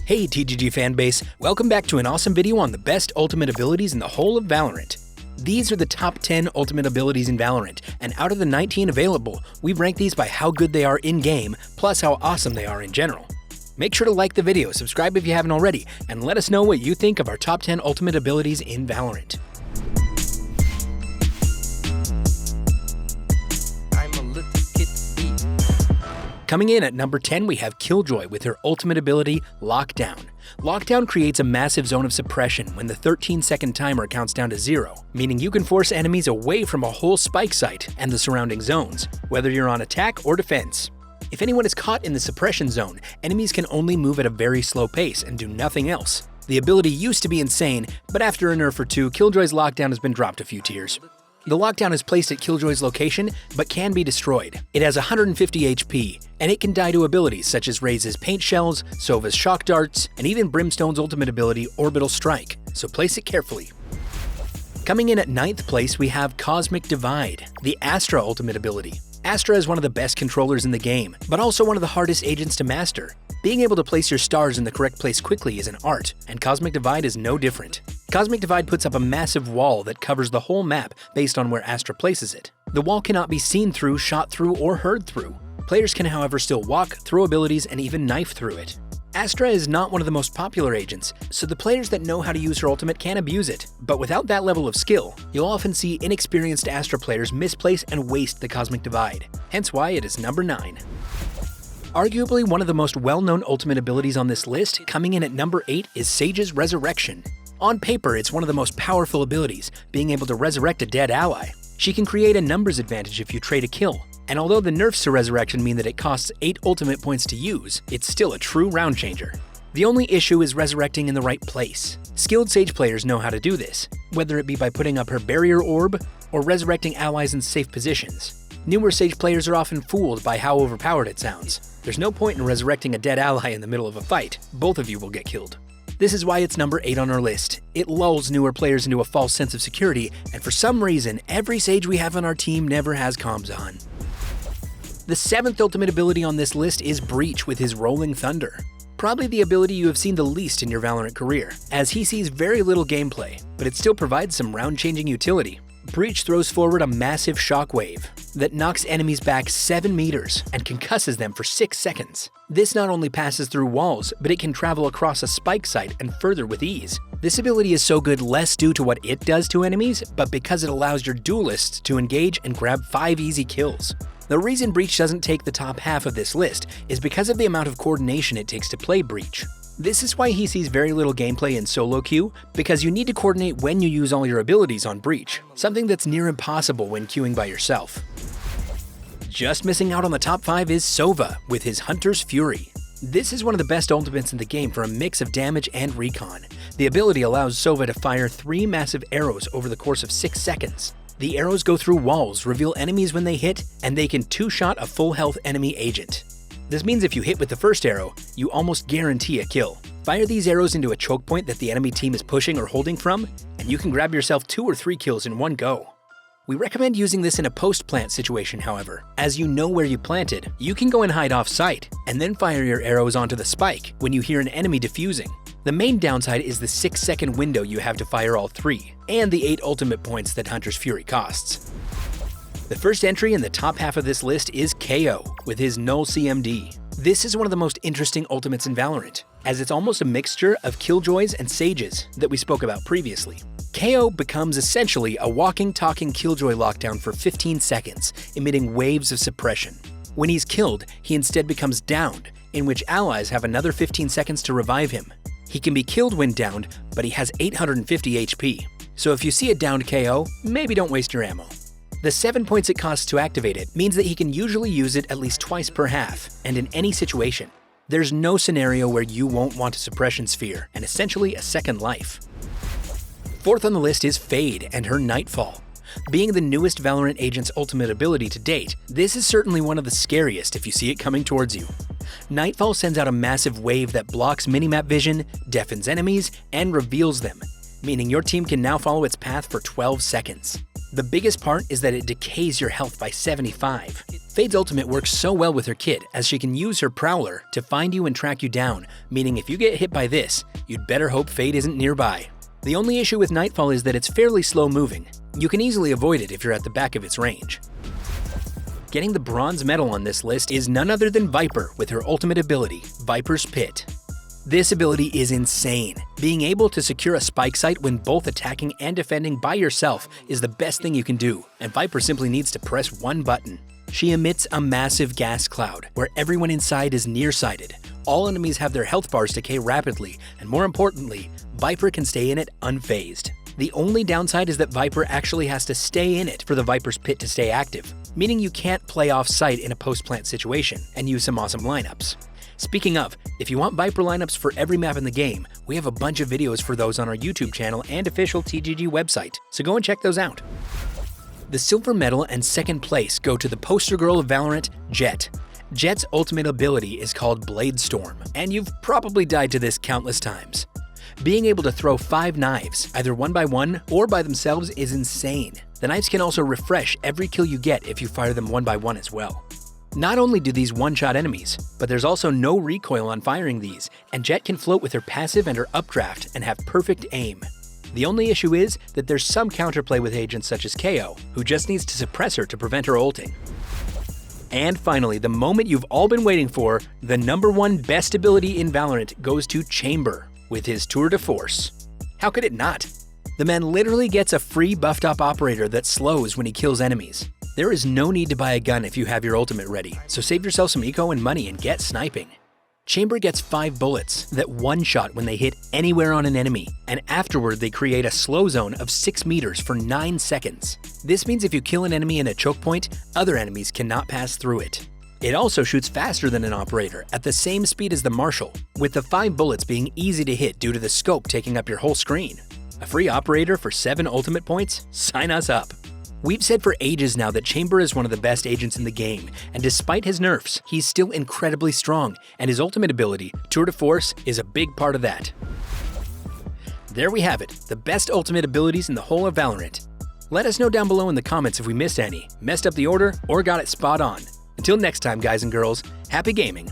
Hey TGG fanbase, welcome back to an awesome video on the best ultimate abilities in the whole of Valorant. These are the top 10 ultimate abilities in Valorant, and out of the 19 available, we've ranked these by how good they are in-game, plus how awesome they are in general. Make sure to like the video, subscribe if you haven't already, and let us know what you think of our top 10 ultimate abilities in Valorant. Coming in at number 10, we have Killjoy with her ultimate ability, Lockdown. Lockdown creates a massive zone of suppression when the 13-second timer counts down to 0, meaning you can force enemies away from a whole spike site and the surrounding zones, whether you're on attack or defense. If anyone is caught in the suppression zone, enemies can only move at a very slow pace and do nothing else. The ability used to be insane, but after a nerf or two, Killjoy's Lockdown has been dropped a few tiers. The lockdown is placed at Killjoy's location, but can be destroyed. It has 150 HP, and it can die to abilities such as Raze's Paint Shells, Sova's Shock Darts, and even Brimstone's ultimate ability, Orbital Strike, so place it carefully. Coming in at 9th place, we have Cosmic Divide, the Astra ultimate ability. Astra is one of the best controllers in the game, but also one of the hardest agents to master. Being able to place your stars in the correct place quickly is an art, and Cosmic Divide is no different. Cosmic Divide puts up a massive wall that covers the whole map based on where Astra places it. The wall cannot be seen through, shot through, or heard through. Players can however still walk, throw abilities, and even knife through it. Astra is not one of the most popular agents, so the players that know how to use her ultimate can abuse it. But without that level of skill, you'll often see inexperienced Astra players misplace and waste the Cosmic Divide, hence why it is number 9. Arguably one of the most well-known ultimate abilities on this list, coming in at number 8 is Sage's Resurrection. On paper, it's one of the most powerful abilities, being able to resurrect a dead ally. She can create a numbers advantage if you trade a kill, and although the nerfs to Resurrection mean that it costs 8 ultimate points to use, it's still a true round changer. The only issue is resurrecting in the right place. Skilled Sage players know how to do this, whether it be by putting up her barrier orb or resurrecting allies in safe positions. Newer Sage players are often fooled by how overpowered it sounds. There's no point in resurrecting a dead ally in the middle of a fight, both of you will get killed. This is why it's number 8 on our list. It lulls newer players into a false sense of security, and for some reason, every Sage we have on our team never has comms on. The 7th ultimate ability on this list is Breach with his Rolling Thunder. Probably the ability you have seen the least in your Valorant career, as he sees very little gameplay, but it still provides some round-changing utility. Breach throws forward a massive shockwave that knocks enemies back 7 meters and concusses them for 6 seconds. This not only passes through walls, but it can travel across a spike site and further with ease. This ability is so good less due to what it does to enemies, but because it allows your duelists to engage and grab 5 easy kills. The reason Breach doesn't take the top half of this list is because of the amount of coordination it takes to play Breach. This is why he sees very little gameplay in solo queue, because you need to coordinate when you use all your abilities on Breach, something that's near impossible when queuing by yourself. Just missing out on the top 5 is Sova with his Hunter's Fury. This is one of the best ultimates in the game for a mix of damage and recon. The ability allows Sova to fire 3 massive arrows over the course of 6 seconds. The arrows go through walls, reveal enemies when they hit, and they can 2-shot a full health enemy agent. This means if you hit with the first arrow, you almost guarantee a kill. Fire these arrows into a choke point that the enemy team is pushing or holding from, and you can grab yourself 2 or 3 kills in one go. We recommend using this in a post-plant situation, however. As you know where you planted, you can go and hide off-site, and then fire your arrows onto the spike when you hear an enemy defusing. The main downside is the 6-second window you have to fire all 3, and the 8 ultimate points that Hunter's Fury costs. The first entry in the top half of this list is KO with his Null CMD. This is one of the most interesting ultimates in Valorant, as it's almost a mixture of Killjoys and Sages that we spoke about previously. KO becomes essentially a walking, talking Killjoy lockdown for 15 seconds, emitting waves of suppression. When he's killed, he instead becomes downed, in which allies have another 15 seconds to revive him. He can be killed when downed, but he has 850 HP. So if you see a downed KO, maybe don't waste your ammo. The 7 points it costs to activate it means that he can usually use it at least twice per half, and in any situation. There's no scenario where you won't want a suppression sphere, and essentially a second life. 4th on the list is Fade and her Nightfall. Being the newest Valorant agent's ultimate ability to date, this is certainly one of the scariest if you see it coming towards you. Nightfall sends out a massive wave that blocks minimap vision, deafens enemies, and reveals them, meaning your team can now follow its path for 12 seconds. The biggest part is that it decays your health by 75. Fade's ultimate works so well with her kit as she can use her Prowler to find you and track you down, meaning if you get hit by this, you'd better hope Fade isn't nearby. The only issue with Nightfall is that it's fairly slow moving. You can easily avoid it if you're at the back of its range. Getting the bronze medal on this list is none other than Viper with her ultimate ability, Viper's Pit. This ability is insane. Being able to secure a spike site when both attacking and defending by yourself is the best thing you can do, and Viper simply needs to press one button. She emits a massive gas cloud, where everyone inside is nearsighted. All enemies have their health bars decay rapidly, and more importantly, Viper can stay in it unfazed. The only downside is that Viper actually has to stay in it for the Viper's Pit to stay active, meaning you can't play off site in a post-plant situation and use some awesome lineups. Speaking of, if you want Viper lineups for every map in the game, we have a bunch of videos for those on our YouTube channel and official TGG website, so go and check those out. The silver medal and second place go to the poster girl of Valorant, Jett. Jett's ultimate ability is called Blade Storm, and you've probably died to this countless times. Being able to throw 5 knives, either one by one or by themselves, is insane. The knives can also refresh every kill you get if you fire them one by one as well. Not only do these one-shot enemies, but there's also no recoil on firing these, and Jett can float with her passive and her updraft and have perfect aim. The only issue is that there's some counterplay with agents such as KO, who just needs to suppress her to prevent her ulting. And finally, the moment you've all been waiting for, the #1 best ability in Valorant goes to Chamber with his Tour de Force. How could it not? The man literally gets a free buffed up operator that slows when he kills enemies. There is no need to buy a gun if you have your ultimate ready, so save yourself some eco and money and get sniping. Chamber gets 5 bullets that one-shot when they hit anywhere on an enemy, and afterward they create a slow zone of 6 meters for 9 seconds. This means if you kill an enemy in a choke point, other enemies cannot pass through it. It also shoots faster than an operator, at the same speed as the Marshal, with the 5 bullets being easy to hit due to the scope taking up your whole screen. A free operator for 7 ultimate points? Sign us up! We've said for ages now that Chamber is one of the best agents in the game, and despite his nerfs, he's still incredibly strong, and his ultimate ability, Tour de Force, is a big part of that. There we have it, the best ultimate abilities in the whole of Valorant. Let us know down below in the comments if we missed any, messed up the order, or got it spot on. Until next time, guys and girls, happy gaming!